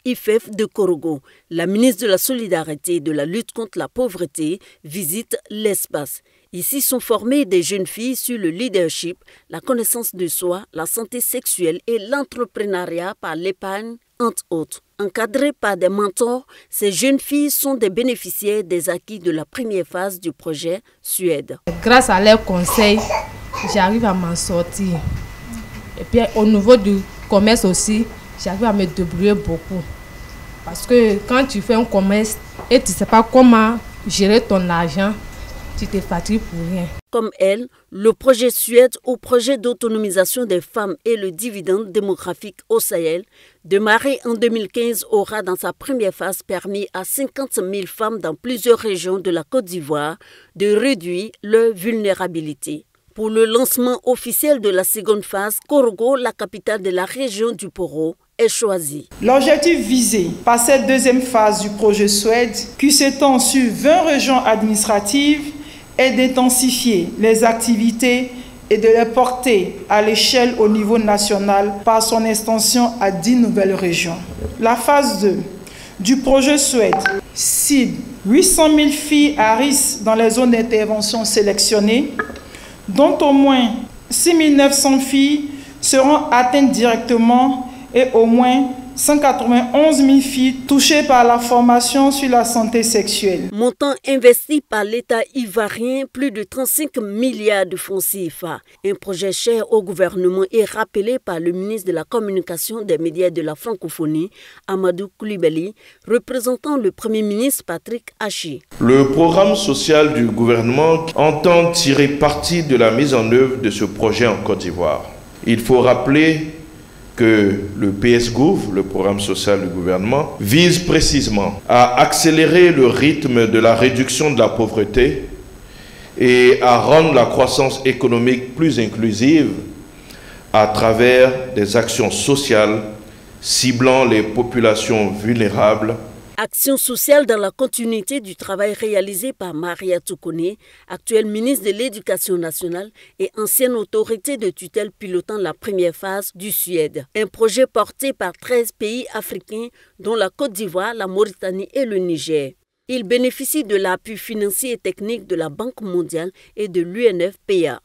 IFEF de Korogo. La ministre de la Solidarité et de la lutte contre la pauvreté visite l'espace. Ici sont formées des jeunes filles sur le leadership, la connaissance de soi, la santé sexuelle et l'entrepreneuriat par l'épargne, entre autres. Encadrées par des mentors, ces jeunes filles sont des bénéficiaires des acquis de la première phase du projet Suède. Grâce à leurs conseils, j'arrive à m'en sortir. Et puis au niveau du commerce aussi, j'arrive à me débrouiller beaucoup. Parce que quand tu fais un commerce et tu ne sais pas comment gérer ton argent, tu te fatigues pour rien. Comme elle, le projet Suède ou projet d'autonomisation des femmes et le dividende démographique au Sahel, démarré en 2015, aura dans sa première phase permis à 50 000 femmes dans plusieurs régions de la Côte d'Ivoire de réduire leur vulnérabilité. Pour le lancement officiel de la seconde phase, Korogo, la capitale de la région du Poro, est choisi. L'objectif visé par cette deuxième phase du projet Suède, qui s'étend sur 20 régions administratives, est d'intensifier les activités et de les porter à l'échelle au niveau national par son extension à 10 nouvelles régions. La phase 2 du projet Suède cible 800 000 filles à risque dans les zones d'intervention sélectionnées, dont au moins 6 900 filles seront atteintes directement et au moins 191 000 filles touchées par la formation sur la santé sexuelle. Montant investi par l'État ivoirien, plus de 35 milliards de francs CFA. Un projet cher au gouvernement est rappelé par le ministre de la Communication, des médias et de la francophonie, Amadou Coulibaly, représentant le Premier ministre Patrick Hachi. Le programme social du gouvernement entend tirer parti de la mise en œuvre de ce projet en Côte d'Ivoire. Il faut rappeler que le PSGouv, le programme social du gouvernement, vise précisément à accélérer le rythme de la réduction de la pauvreté et à rendre la croissance économique plus inclusive à travers des actions sociales ciblant les populations vulnérables. Action sociale dans la continuité du travail réalisé par Maria Toukone, actuelle ministre de l'Éducation nationale et ancienne autorité de tutelle pilotant la première phase du Suède. Un projet porté par 13 pays africains, dont la Côte d'Ivoire, la Mauritanie et le Niger. Il bénéficie de l'appui financier et technique de la Banque mondiale et de l'UNFPA.